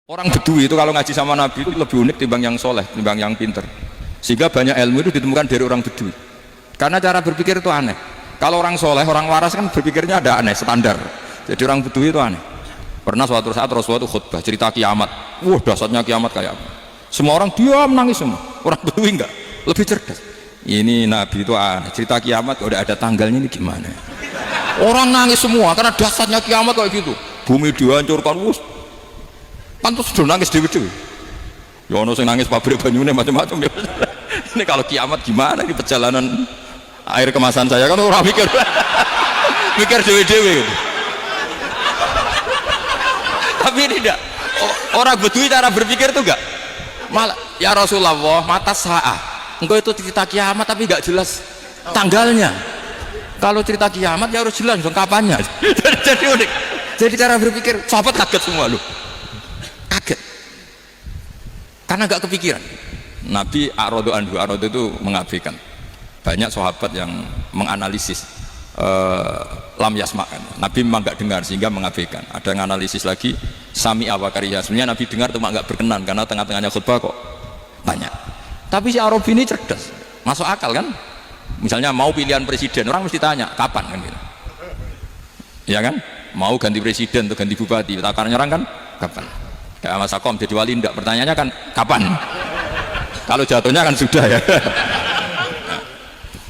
Orang Bedui itu kalau ngaji sama Nabi itu lebih unik timbang yang soleh, timbang yang pinter. Sehingga banyak ilmu itu ditemukan dari orang Bedui. Karena cara berpikir itu aneh. Kalau orang soleh, orang waras kan berpikirnya ada aneh, standar. Jadi orang Bedui itu aneh. Pernah suatu saat Rasulullah itu khutbah cerita kiamat. Wah, dahsyatnya kiamat kayak apa? Semua orang diam nangis semua. Orang Bedui enggak, lebih cerdas. Ini Nabi itu aneh. Cerita kiamat udah ada tanggalnya ini gimana? Orang nangis semua karena dahsyatnya kiamat kayak gitu. Bumi dihancurkan, wuh. Pantas sudah nangis dewi-dewi. Ya ono sing nangis pabrik banyune macam-macam ya. Ini kalau kiamat gimana ini perjalanan air kemasan saya kan orang mikir. Mikir dewi-dewi. Tapi tidak. Orang Bedui cara berpikir itu enggak. Malah ya Rasulullah, mata sa'ah. Engkau itu cerita kiamat tapi enggak jelas tanggalnya. Kalau cerita kiamat ya harus jelas dong kapannya. Jadi unik. Jadi cara berpikir sahabat kaget semua loh. Kaget karena nggak kepikiran. Nabi A'radu itu mengabaikan. Banyak sahabat yang menganalisis lam yasma'kan. Nabi memang nggak dengar sehingga mengabaikan. Ada yang analisis lagi sami awakariya. Sebenarnya Nabi dengar cuma nggak berkenan karena tengah-tengahnya khutbah kok banyak. Tapi si Arabi ini cerdas, masuk akal kan? Misalnya mau pilihan presiden, orang mesti tanya kapan kan gitu. Ya kan? Mau ganti presiden atau ganti bupati, takarannya orang kan kapan? Kayak Mas Akom jadi wali enggak, pertanyaannya kan kapan? Kalau jatuhnya kan sudah ya.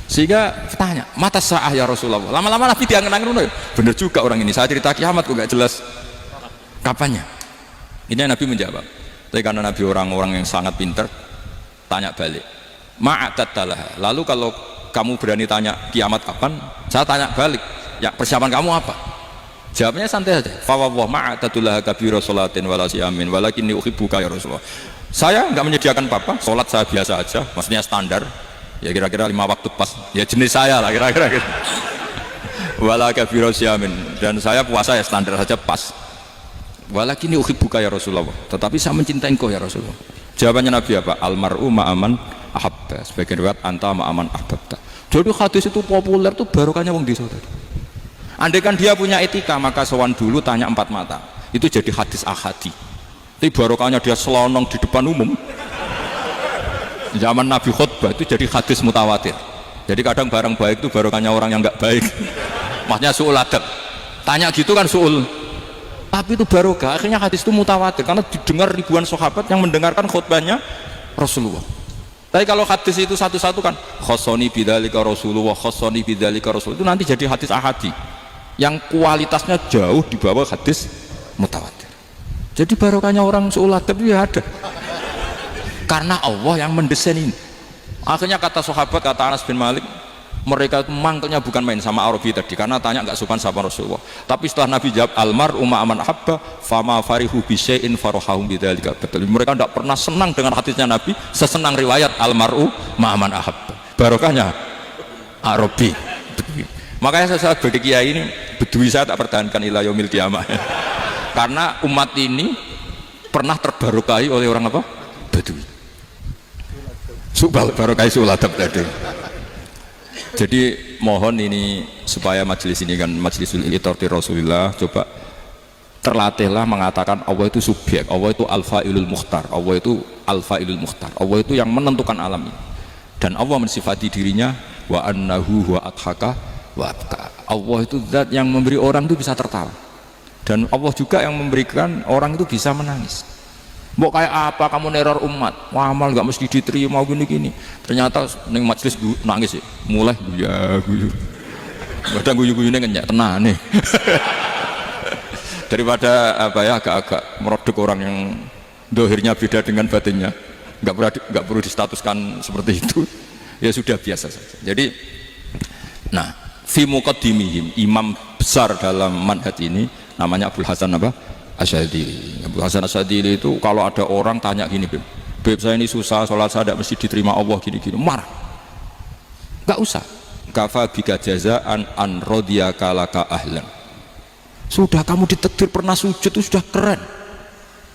Sehingga tanya mata sa'ah ya Rasulullah. Lama-lama Nabi diangen-angen, bener juga orang ini, saya cerita kiamat kok gak jelas kapannya. Ini Nabi menjawab. Tapi karena Nabi orang-orang yang sangat pintar, tanya balik ma'atattalah. Lalu kalau kamu berani tanya kiamat kapan, saya tanya balik, ya persiapan kamu apa? Jawabnya santai saja. Fa wallah ma'atatullaha kabira sholatin wala siyamin walakinni uhibbuka ya Rasulullah. Saya enggak menyediakan apa-apa, salat saya biasa aja, maksudnya standar. Ya kira-kira 5 waktu pas. Ya jenis saya lah kira-kira gitu. Wala kabira siyamin, dan saya puasa ya standar saja pas. Walakinni uhibbuka ya Rasulullah. Tetapi saya mencintai engkau ya Rasulullah. Jawabannya Nabi apa? Almar'u ma'aman ahabba. Sebagian riwayat anta ma'aman ahbabta. Jadi hadis itu populer tuh barokahnya wong desa tadi. Andai kan dia punya etika, maka sowan dulu tanya 4 mata. Itu jadi hadis ahadi. Tapi barokahnya dia selonong di depan umum. Zaman Nabi khutbah itu jadi hadis mutawatir. Jadi kadang barang baik itu barokahnya orang yang enggak baik. Maksudnya su'ul adab. Tanya gitu kan su'ul. Tapi itu barokah. Akhirnya hadis itu mutawatir karena didengar ribuan sahabat yang mendengarkan khutbahnya Rasulullah. Tapi kalau hadis itu satu-satu kan khossoni bidzalika Rasulullah, khossoni bidzalika Rasul, itu nanti jadi hadis ahadi yang kualitasnya jauh di bawah hadis mutawatir. Jadi barokahnya orang su'ul adab itu ya ada karena Allah yang mendesain ini. Akhirnya kata sahabat, kata Anas bin Malik, mereka itu mangkelnya bukan main sama Arabi tadi karena tanya nggak sopan sama Rasulullah. Tapi setelah Nabi jawab almar'u ma'aman habba fama farihu bisyai'in farahahum bidzalika. Betul, mereka tidak pernah senang dengan hadisnya Nabi sesenang riwayat almar'u ma'aman habba. Barokahnya Arabi. Makanya saya sebagai kiai ini Bedui saya tak pertahankan ila yaumil qiyamah. Karena umat ini pernah terbarokahi oleh orang apa? Bedui. Subal barokahi suladab tadi. Jadi mohon ini supaya majelis ini kan majlisul itorti Rasulullah, coba terlatihlah mengatakan Allah itu subjek, Allah itu al-fa'ilul mukhtar, Allah itu al-fa'ilul mukhtar, Allah itu yang menentukan alam ini. Dan Allah mensifati dirinya wa annahu wa adhaka wa abka. Allah itu zat yang memberi orang itu bisa tertawa, dan Allah juga yang memberikan orang itu bisa menangis. Mbok kayak apa kamu neror umat, amal nggak mesti diterima gini-gini. Ternyata neng majelis nangis ya, mulai ya guyu. Kadang guyu-guyune ngenyak tenan nih. Daripada apa ya agak-agak merodok orang yang dohirnya beda dengan batinnya, nggak perlu distatuskan seperti itu. Ya sudah biasa saja. Jadi, nah, fi muqaddimihim, imam besar dalam manhaj ini namanya Abdul Hasan apa? Asyadili. Abu Hasan Asyadili itu kalau ada orang tanya gini, Beb saya ini susah, sholat saya tidak mesti diterima Allah gini-gini, marah. Gak usah. Kafa bika jazaan an rodiyaka laka ahlan. Sudah kamu ditakdir pernah sujud itu sudah keren.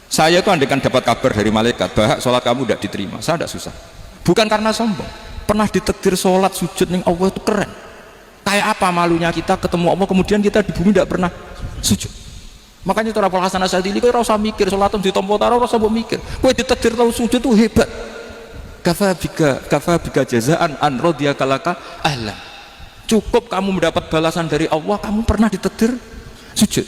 Saya itu andaikan dapat kabar dari malaikat bahwa sholat kamu tidak diterima, saya tidak susah. Bukan karena sombong. Pernah ditakdir sholat sujud ning Allah itu keren. Kayak apa malunya kita ketemu Allah kemudian kita di bumi tidak pernah sujud. Makanya cara Abul Hasan Asyadzili kowe ora usah mikir salat ditampa ta ora usah mbok mikir. Kowe ditakdir tau sujud tuh hebat. Kafa bika jazaan an radiyaka laka ahlan. Cukup kamu mendapat balasan dari Allah, kamu pernah ditakdir sujud.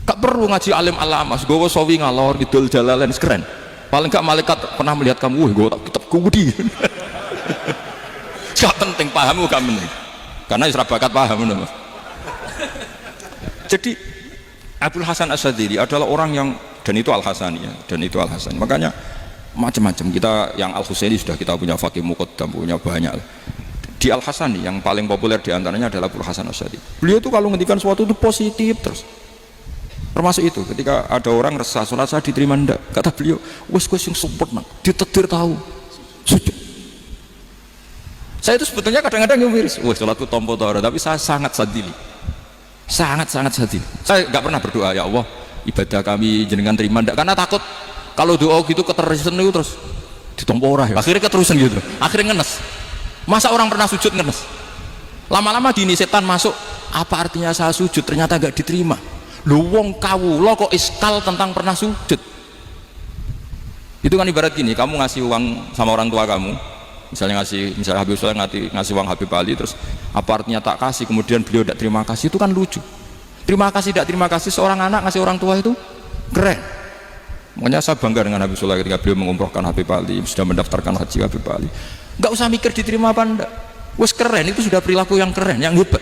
Gak perlu ngaji alim alama, gowo sawi ngalor idul jalalain keren. Paling gak malaikat pernah melihat kamu, gue tak tetap kudi. Gak penting pahamu gak penting. Karena isra bakat paham. Jadi Abul Hasan Asyadzili adalah orang yang, dan itu Al-Hasani ya, dan itu Al-Hasani. Makanya macam-macam, kita yang Al-Husaini sudah kita punya Faqih Muqaddam, punya banyak. Di Al-Hasani yang paling populer diantaranya adalah Abul Hasan Asyadzili. Beliau itu kalau ngendikan sesuatu itu positif terus. Termasuk itu ketika ada orang resah sholat saya diterima ndak, kata beliau wes yang sempurna ditakdir tahu sujud. Saya itu sebetulnya kadang-kadang miris, wes sholatku tompo tora, tapi saya sangat sadili, sangat sadili. Saya nggak pernah berdoa ya Allah ibadah kami jenengan terima ndak, karena takut kalau doa gitu keterusan itu terus ditompo ora ya. Akhirnya keterusan gitu, akhirnya ngenes. Masa orang pernah sujud ngenes, lama-lama gini setan masuk, apa artinya saya sujud ternyata nggak diterima. Lu wong kawula kok iskal tentang pernah sujud. Itu kan ibarat gini, kamu ngasih uang sama orang tua kamu, misalnya Habib Soleh ngasih uang Habib Ali, terus apa artinya tak kasih, kemudian beliau tidak terima kasih, itu kan lucu. Terima kasih tidak terima kasih seorang anak ngasih orang tua itu keren. Makanya saya bangga dengan Habib Soleh ketika beliau mengumrohkan Habib Ali, sudah mendaftarkan haji Habib Ali. Nggak usah mikir diterima apa enggak, wes keren, itu sudah perilaku yang keren, yang hebat.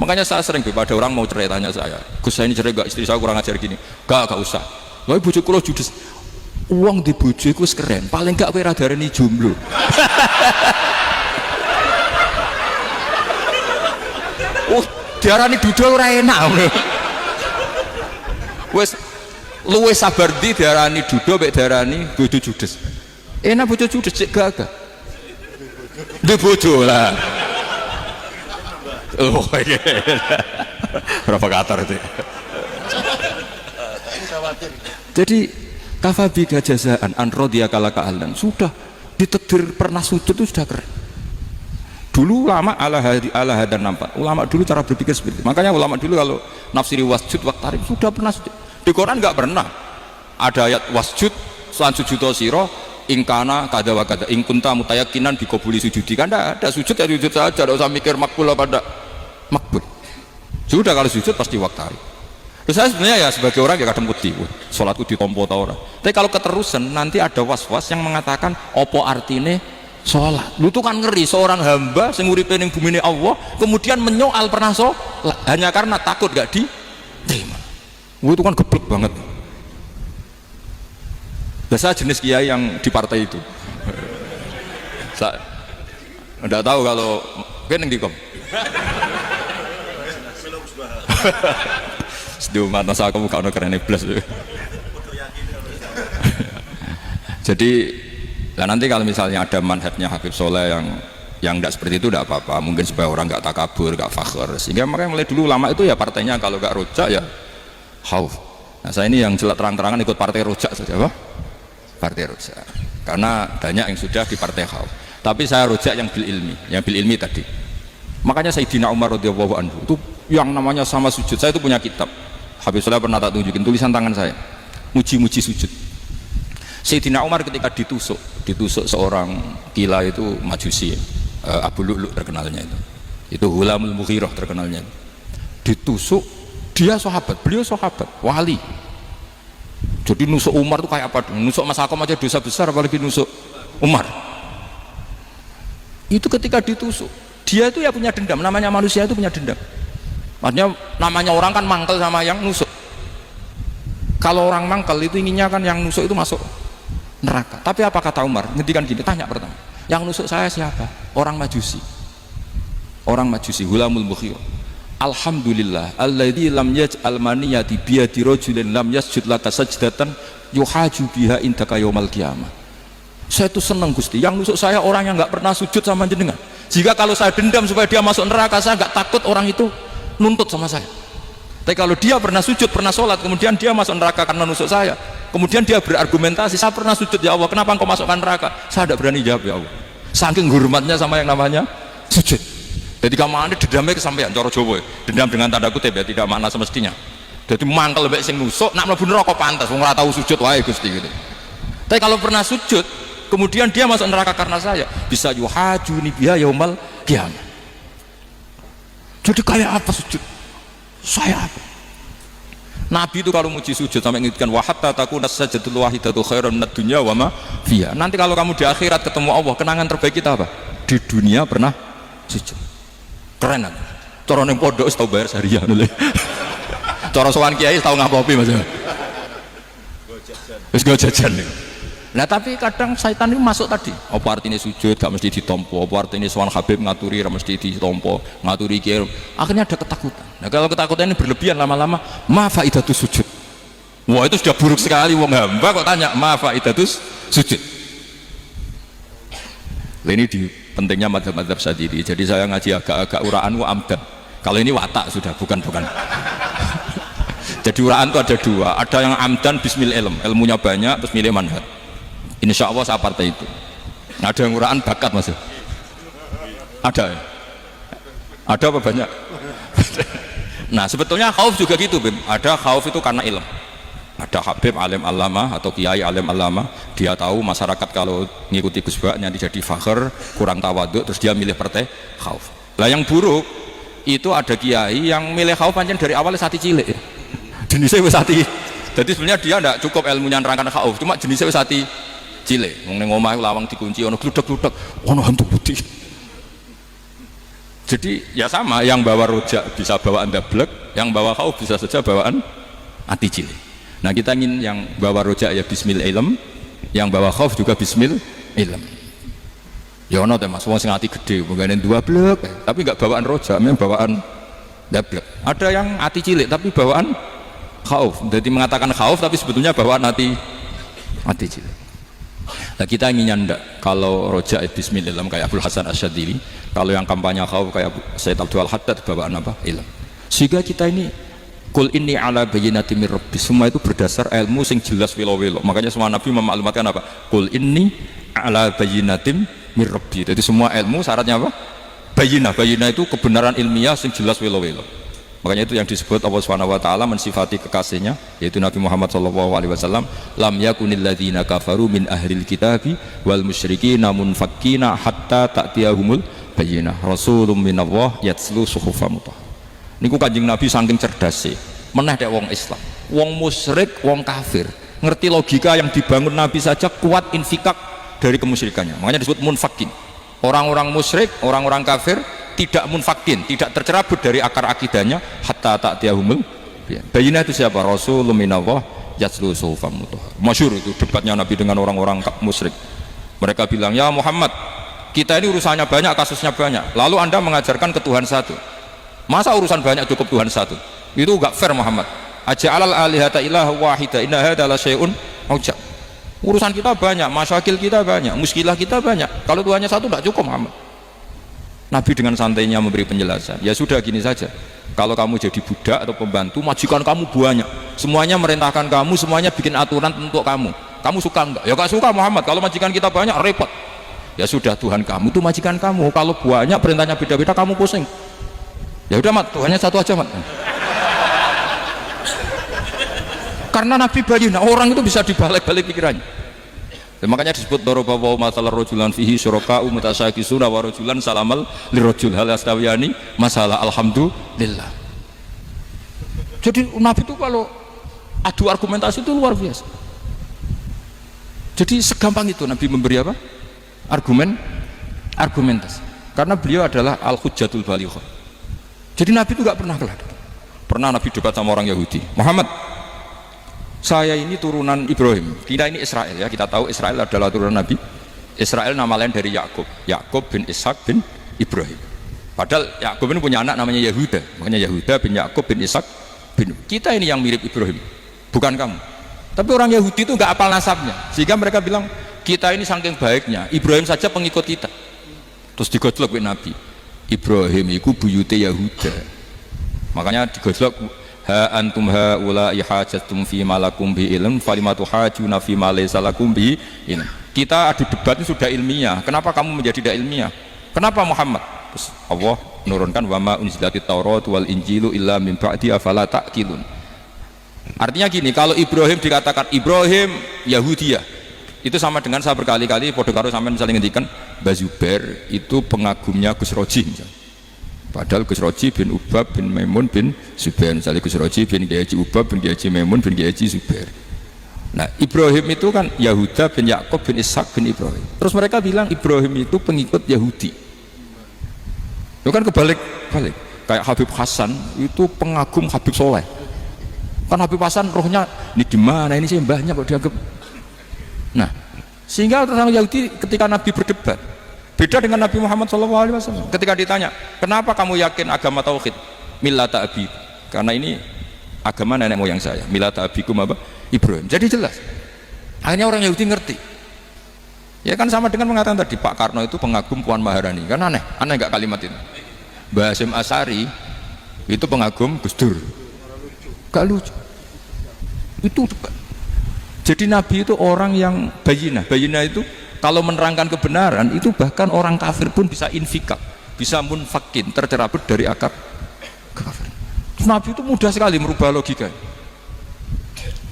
Makanya saya sering pada orang mau cerai tanya saya, Gus saya ini cerai gak, istri saya kurang ajar gini, gak usah. Lalu bojo kula judes, uang di bojo itu keren, paling gak kowe radarani jomblo. Diarani duda ora enak. Wes luwe sabar di diarani duda mek diarani bojo judes. Enak bojo judes cek gak. Di bojo lah. Oh iya, provokator itu. Jadi kafabi gajazaan anrodiyaka laka ahlan, sudah ditakdir pernah sujud itu sudah keren. Dulu ulama ala hadan nampak, ulama dulu cara berpikir seperti itu. Makanya ulama dulu kalau nafsiri wasjud waqtarib sudah pernah sujud. Di Quran nggak pernah ada ayat wasjud selan sujudo siro ingkana kada wa kada ingkunta mutayakinan bikobuli sujudi, kan ada sujud ya sujud saja, tidak usah mikir makbul apa tidak makbul. Sudah kalau sujud pasti waktari. Terus saya sebenarnya ya sebagai orang ya kadang putih, sholatku ditompo tau ora. Tapi kalau keterusan nanti ada was-was yang mengatakan opo artine sholat. Lu tuh kan ngeri seorang hamba sing uripe ning bumine Allah kemudian menyoal pernah sholat hanya karena takut gak diterima. Itu kan geblek banget. Biasa jenis kiai yang di partai itu. Saya enggak tahu kalau kan yang dikom. Sedih mata saya kamu kau keren iblis. Jadi, nah nanti kalau misalnya ada manhajnya Habib Soleh yang tidak seperti itu tidak apa-apa. Mungkin supaya orang nggak takabur, nggak fakhr. Sehingga makanya mulai dulu lama itu ya partainya kalau nggak rojak ya khauf. Nah saya ini yang jelas terang-terangan ikut partai rojak saja, apa? Partai rojak. Karena banyak yang sudah di partai khauf. Tapi saya rojak yang bil ilmi tadi. Makanya Sayyidina Umar radhiyallahu anhu itu yang namanya sama sujud. Saya itu punya kitab. Habib Soleh pernah tak tunjukin tulisan tangan saya. Muji-muji sujud. Sayyidina Umar ketika ditusuk seorang gila itu Majusi, Abu Lu'lu' terkenalnya itu Hulamul Mughirah terkenalnya. Ditusuk, dia sahabat, beliau sahabat, wali. Jadi nusuk Umar itu kayak apa? Nusuk Mas Hakom aja dosa besar, apalagi nusuk Umar. Itu ketika ditusuk, dia itu ya punya dendam, namanya manusia itu punya dendam. Maksudnya namanya orang kan mangkel sama yang nusuk. Kalau orang mangkel itu inginnya kan yang nusuk itu masuk neraka. Tapi apa kata Umar? Ngendikan gini, tanya pertama, yang nusuk saya siapa? Orang Majusi. Orang Majusi, Hulamul Mughirah. Alhamdulillah alladzi lam yaj'al maniyati biyadi rajulin lam yasjud laka sajdatan yuhaju biha indaka yaumil qiyamah. Saya itu senang Gusti, yang nusuk saya orang yang nggak pernah sujud sama jenengan. Jika kalau saya dendam supaya dia masuk neraka, saya nggak takut orang itu nuntut sama saya. Tapi kalau dia pernah sujud, pernah sholat, kemudian dia masuk neraka karena nusuk saya, kemudian dia berargumentasi, saya pernah sujud ya Allah, kenapa engkau masukkan neraka? Saya tidak berani jawab ya Allah, saking hormatnya sama yang namanya sujud. Jadi kamane dendamnya kesampaian cara Jawa. Dendam dengan tanda kutip ya, tidak makna semestinya. Jadi mangkel mbek sing nusuk nak mlebu neraka pantas wong ora tau sujud wae Gusti gitu. Tapi kalau pernah sujud kemudian dia masuk neraka karena saya, bisa yuhajuni biha yaumal qiyamah. Jadi kayak apa sujud? Saya apa? Nabi itu kalau muji sujud sampai ngingetkan wa hatta takuna sajdatul wahidatu khairan minad dunya wa ma fiha. Nanti kalau kamu di akhirat ketemu Allah, kenangan terbaik kita apa? Di dunia pernah sujud. Keren kan? Cara ning pondok wis tau bayar syariah lho. Cara sowan kiai tau ngapopi Mas. Wis go jajan. Nah tapi kadang syaitan itu masuk tadi. Apa artinya sujud gak mesti ditompo, apa artinya sowan Habib ngaturi gak mesti ditompo, ngaturi kiai. Akhirnya ada ketakutan. Nah kalau ketakutan ini berlebihan lama-lama, ma faidatus sujud. Wah itu sudah buruk sekali wong hamba kok tanya ma faidatus sujud. Ini di pentingnya madzhab-madzhab Syadili. Jadi saya ngaji agak-agak uraan wa amdan. Kalau ini watak sudah bukan. Jadi uraan itu ada dua, ada yang amdan bismil ilm, ilmunya banyak terus milih manhaj. Insya Allah saya partai itu. Ada yang uraan bakat Mas. Ada ya? Ada apa banyak? Nah sebetulnya khauf juga gitu Bim. Ada khauf itu karena ilm. Ada Habib alim alama atau kiai alim alama, dia tahu masyarakat kalau ngikuti Gus Bak nanti jadi fakhr, kurang tawaduk, terus dia milih partai khauf. Lah yang buruk itu ada kiai yang milih khauf pancen dari awal sati cilik ya. Jenisnya wis hati. Jadi sebenarnya dia tidak cukup ilmunya nerangkan khauf, cuma jenisnya wis hati cilik. Wong ning omah lawang dikunci ono gludek-gludek, ono hantu putih. Jadi ya sama, yang bawa rojak bisa bawaan dablek, yang bawa khauf bisa saja bawaan hati cilik. Nah kita ingin yang bawa rojak ya bismil ilm, yang bawa khauf juga bismil ilm. Ya ono teh Mas, wong sing ati gede, mungkin dua blek, tapi enggak bawaan rojak, memang bawaan dablek. Ada yang hati cilik tapi bawaan khauf, jadi mengatakan khauf tapi sebetulnya bawaan hati cilik. Nah kita ingin nyanda kalau rojak bismil ilm kayak Abdul Hasan Asyadili, kalau yang kampanye khauf kayak Sayyid Abdul Haddad bawaan apa? Ilm. Sehingga kita ini kul inni ala bayyinatin mir rabbi, semua itu berdasar ilmu sing jelas wilo-wilo. Makanya semua nabi memaklumatkan apa? Kul inni ala bayyinatin mir rabbi. Jadi semua ilmu syaratnya apa? Bayyinah itu kebenaran ilmiah sing jelas wilo-wilo. Makanya itu yang disebut Allah Subhanahu wa taala mensifati kekasihnya yaitu Nabi Muhammad sallallahu alaihi wasallam, lam yakunil ladzina kafaru min ahlil kitabi wal musyrikin munfakkina hatta ta'tiyahumul bayyinah rasulun minallah yatslu suhufan mutahharah. Niku Kanjeng Nabi saking cerdas meneh dek wong Islam, wong musyrik, wong kafir ngerti logika yang dibangun Nabi saja kuat infikak dari kemusyrikannya. Makanya disebut munfakin. Orang-orang musyrik, orang-orang kafir tidak munfakin, tidak tercerabut dari akar akidahnya hatta ta'tiyahumul bayyinah. Itu siapa? Rasulun minallah yatslu suhufan mutahharah. Masyhur itu debatnya Nabi dengan orang-orang musyrik. Mereka bilang, "Ya Muhammad, kita ini urusannya banyak, kasusnya banyak. Lalu Anda mengajarkan ke Tuhan satu. Masa urusan banyak cukup Tuhan satu? Itu enggak fair Muhammad. Aja'alal alihata ilaha wahida inna hadza la syai'un ujab." Urusan kita banyak, masyakil kita banyak, muskilah kita banyak. Kalau Tuhannya satu enggak cukup Muhammad. Nabi dengan santainya memberi penjelasan, ya sudah gini saja, kalau kamu jadi budak atau pembantu, majikan kamu banyak, semuanya merintahkan kamu, semuanya bikin aturan untuk kamu suka enggak? Ya gak suka Muhammad, kalau majikan kita banyak repot. Ya sudah, Tuhan kamu itu majikan kamu, kalau banyak perintahnya beda-beda kamu pusing. Ya udah Mat, Tuhannya satu aja Mat. Karena Nabi bayyinah, orang itu bisa dibalik-balik pikirannya. Dan makanya disebut daraballahu mathalan rajulan fihi syuraka'u mutasyakisuna wa rajulan salamal lirajul hal yastawiyani masalah alhamdulillah. Jadi Nabi itu kalau adu argumentasi itu luar biasa. Jadi segampang itu Nabi memberi apa? Argumentasi. Karena beliau adalah al-hujjatul balighah. Jadi Nabi itu gak pernah kalah. Pernah Nabi debat sama orang Yahudi, Muhammad, saya ini turunan Ibrahim, kita ini Israel ya, kita tahu Israel adalah turunan Nabi. Israel nama lain dari Yakub, Yakub bin Ishak bin Ibrahim. Padahal Yakub ini punya anak namanya Yahuda, makanya Yahuda bin Yakub bin Ishak bin. Kita ini yang mirip Ibrahim, bukan kamu. Tapi orang Yahudi itu nggak apal nasabnya, sehingga mereka bilang kita ini saking baiknya, Ibrahim saja pengikut kita. Terus digojlok oleh Nabi, Ibrahim itu buyute Yahuda, makanya digojlok. Ha antum haula ihajatum fi malakum bi ilm falimatu hajuna fi ma laysa lakum bi ilm. Kita adu debat ini sudah ilmiah, kenapa kamu menjadi tidak ilmiah? Kenapa Muhammad? Terus Allah nurunkan wama unzilatit Taurat wal Injilu illa min ba'di afala ta'qilun. Artinya gini, kalau Ibrahim dikatakan Ibrahim Yahudiyah, itu sama dengan saya berkali-kali podo karo sampean misalnya ngendikan Mbah Zubair itu pengagumnya Gus Roji misalnya. Padahal Gus Roji bin Ubab bin Maimun bin Zubair, misalnya Gus Roji bin Kiai Haji Ubab bin Kiai Haji Maimun bin Kiai Haji Zubair. Nah Ibrahim itu kan Yahuda bin Yakub bin Ishak bin Ibrahim. Terus mereka bilang Ibrahim itu pengikut Yahudi. Itu kan kebalik-balik. Kayak Habib Hasan itu pengagum Habib Soleh. Kan Habib Hasan rohnya ini gimana, ini sih mbahnya kok dianggap. Nah sehingga orang Yahudi ketika Nabi berdebat beda dengan Nabi Muhammad SAW. Ketika ditanya kenapa kamu yakin agama tauhid, millata abi, karena ini agama nenek moyang saya, millata abikum apa? Ibrahim. Jadi jelas akhirnya orang Yahudi ngerti ya kan, sama dengan mengatakan tadi Pak Karno itu pengagum Puan Maharani, kan aneh nggak kalimat itu. Mbah Hasyim Asy'ari itu pengagum Gus Dur, gak lucu itu. Jadi Nabi itu orang yang bayinah itu kalau menerangkan kebenaran itu bahkan orang kafir pun bisa infikak, bisa munfakin, tercerabut dari akar kekafiran. Nabi itu mudah sekali merubah logika.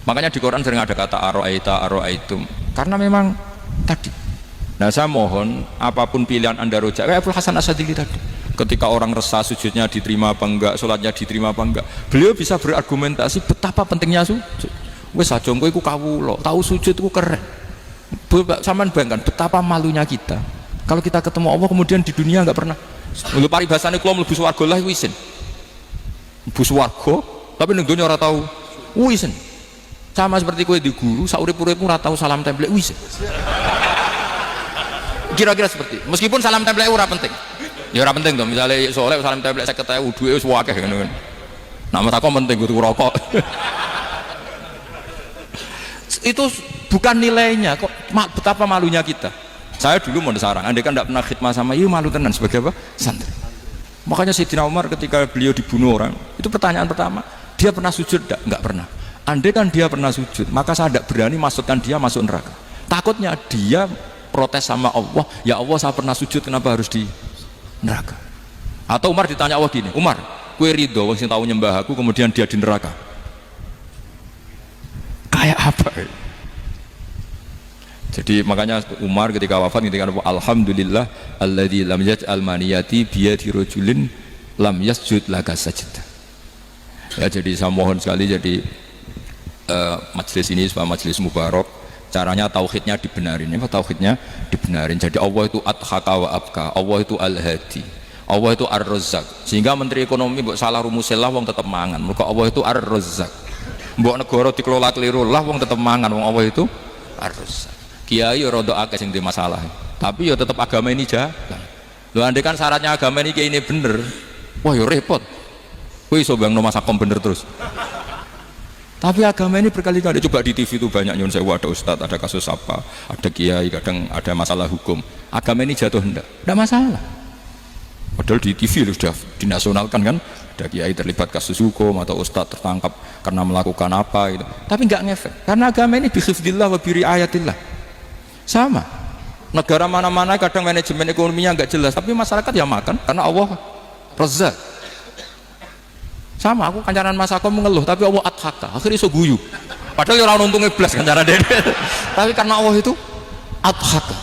Makanya di Quran sering ada kata aro'aitum, karena memang tadi. Nah saya mohon apapun pilihan anda rojak kayak Abdul Hasan Asyadzili tadi, ketika orang resah sujudnya diterima apa enggak, sholatnya diterima apa enggak, beliau bisa berargumentasi betapa pentingnya sujud. Wes aja kowe iku kawula, tahu sujud iku keren. Saman bayangkan betapa malunya kita kalau kita ketemu Allah kemudian di dunia nggak pernah. Lho paribasane kula mlebu swarga lah wisin. Mlebu swarga tapi ning donya ora tahu wisin. Sama seperti kowe di guru sak urip-uripmu ora tahu salam template wisin. Kira-kira seperti meskipun salam template ora penting. Ya ora penting to, misale soleh salam template 50.000 duwe wis akeh ngono kan. Nak mataku penting kudu rokok. Itu bukan nilainya kok, betapa malunya kita. Saya dulu mau sarang, andai kan tidak pernah khidmah sama, iya malu tenan sebagai apa? Santri. Makanya Sayyidina Umar ketika beliau dibunuh orang, itu pertanyaan pertama, dia pernah sujud? Enggak pernah. Andai kan dia pernah sujud, maka saya tidak berani masukkan dia masuk neraka. Takutnya dia protes sama Allah, ya Allah saya pernah sujud, kenapa harus di neraka? Atau Umar ditanya Allah gini, Umar, kue ridho wong sing tahu nyembah aku kemudian dia di neraka, kayak apa? Jadi makanya Umar ketika wafat ketika alhamdulillah alladzi lam yaj'al maniyati biyadi rajulin lam yasjud laka sajdah. Ya, jadi saya mohon sekali jadi majelis ini sebagai majelis mubarak, caranya tauhidnya dibenarin. Apa tauhidnya dibenarin? Jadi Allah itu adhaka wa abka, Allah itu al-hadi, Allah itu ar-razzaq. Sehingga menteri ekonomi mbok salah rumusillah wong tetep mangan. Mergo Allah itu ar-razzaq. Mbok negara dikelola keliru lah wong tetep mangan, wong Allah itu ar-razzaq. Kiai ya rada akeh sing duwe masalah, tapi ya tetap agama ini jalan. Lho andai kan syaratnya agama ini kayak ini bener, wah ya repot. Kowe iso bangno masakom bener terus. Tapi agama ini berkali-kali coba di TV itu banyak nyun sewu, ada ustadz, ada kasus apa, ada kiai, kadang ada masalah hukum. Agama ini jatuh enggak masalah. Padahal di TV sudah dinasionalkan kan, ada kiai terlibat kasus hukum atau ustadz tertangkap karena melakukan apa gitu. Tapi enggak ngefek, karena agama ini bihifdillah wa biriayatillah. Sama negara mana-mana kadang manajemen ekonominya nggak jelas, tapi masyarakat ya makan karena Allah Razzaq. Sama aku kancanan Mas aku mengeluh, tapi Allah adhaka, akhirnya iso guyu. Padahal orang untungnya belas kancanan dene. Tapi karena Allah itu adhaka.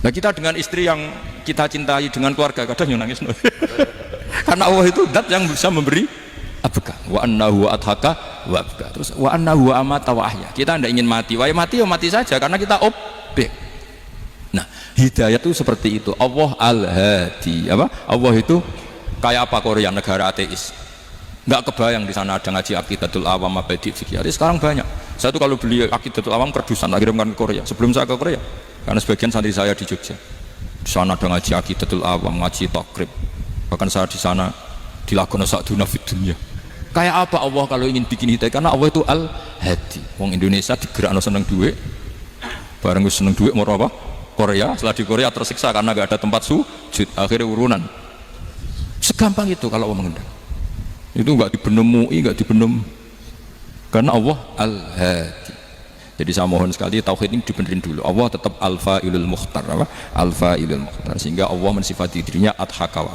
Nah kita dengan istri yang kita cintai, dengan keluarga kadang yang nangis. Karena Allah itu zat yang bisa memberi abka, wa annahu adhaka wa abka, terus wa annahu amata wa ahya. Kita tidak ingin mati, wah mati ya mati saja karena kita objek. Nah hidayah itu seperti itu. Allah al-hadi, apa? Allah itu kayak apa Korea, negara ateis, nggak kebayang di sana ada ngaji Aqidatul Awam abadi fikih. Sekarang banyak. Saya tuh kalau beli Aqidatul Awam kerdusan lagi kirimkan ke Korea. Sebelum saya ke Korea, karena sebagian santri saya di Jogja, di sana ada ngaji Aqidatul Awam, ngaji takrib. Bahkan saya di sana dilakukan sa'duna fid dunya. Kayak apa Allah kalau ingin bikin hidayah? Karena Allah itu al-hadi. Wong Indonesia digerakno seneng duit, bareng seneng duit mau apa? Korea. Setelah di Korea tersiksa karena gak ada tempat sujud, akhirnya urunan. Segampang itu kalau Allah mengundang. Itu gak dibenemui, gak dibenem. Karena Allah al-hadi. Jadi saya mohon sekali tauhid ini dibenerin dulu. Allah tetap al-fa'ilul mukhtar, apa? Al-fa'ilul mukhtar, sehingga Allah mensifati dirinya ad-hakawa.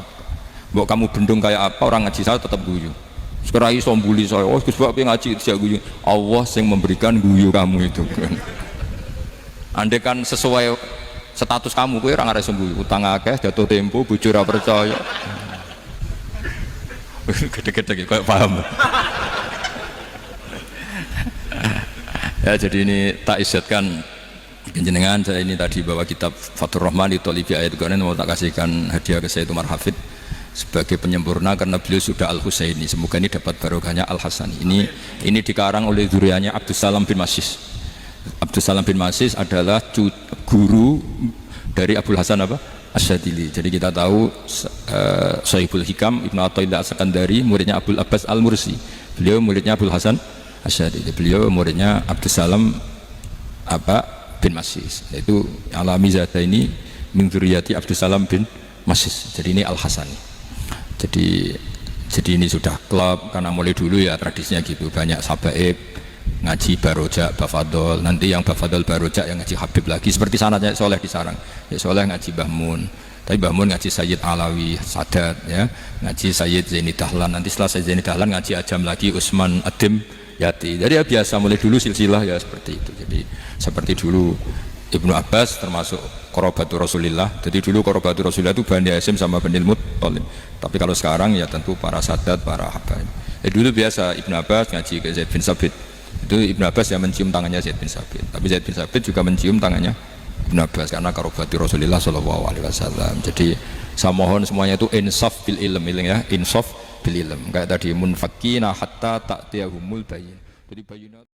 Mbok kamu bendung kayak apa, orang ngaji saya tetap guyu. Sekarang iso mbuli saya, oh Gus Bapak ngaji tidak guyu. Allah yang memberikan guyu kamu itu. Andai kan sesuai status kamu, kowe ora ngarep guyu. Utang akeh, jatuh tempo, bojo ora percaya. Gede-gede kayak paham. Ya, jadi ini tak isyatkan jenengan saya ini tadi bawa kitab Fathur Rahman di Tolibi ayat Quran, mau tak kasihkan hadiah ke Sayyid Umar Hafid sebagai penyempurna karena beliau sudah Al-Husaini, semoga ini dapat barokahnya Al-Hasani. Ini dikarang oleh zurianya Abdus Salam bin Masis. Abdus Salam bin Masis adalah guru dari Abul Hasan apa? Asyadili. Jadi kita tahu Sahibul Hikam Ibnu Athaillah As-Sakandari muridnya Abul Abbas Al-Mursi, beliau muridnya Abul Hasan Asyadili, beliau muridnya Abdus Salam bin Masis, yaitu alami zata ini min dzurriyyati Abdus Salam bin Masis. Jadi ini Al-Hasani. Jadi ini sudah klub karena mulai dulu ya tradisinya gitu, banyak sabaib ngaji barojak bafadol, nanti yang bafadol barojak yang ngaji Habib lagi, seperti sanadnya Soleh di Sarang ya, Soleh ngaji Mbah Mun, tapi Mbah Mun ngaji Sayyid Alawi Sadat ya, ngaji Sayyid Zaini Dahlan, nanti setelah Sayyid Zaini Dahlan ngaji Ajam lagi Usman Adim Yati. Jadi ya biasa mulai dulu silsilah ya seperti itu. Jadi seperti dulu Ibnu Abbas termasuk Qorobatul Rasulillah. Jadi dulu Qorobatul Rasulillah itu Bani Hasyim sama Bani Muttalib. Tapi kalau sekarang ya tentu para Sadat, para Habaib. Dulu biasa Ibnu Abbas ngaji ke Zaid bin Sabit. Itu Ibnu Abbas yang mencium tangannya Zaid bin Sabit. Tapi Zaid bin Sabit juga mencium tangannya Ibnu Abbas karena Qorobatul Rasulillah sallallahu alaihi wasallam. Jadi saya mohon semuanya itu insaf bil ilm ya, insaf bil ilm. Kayak tadi munfakina hatta ta'tiyahumul bayin. Jadi bayinat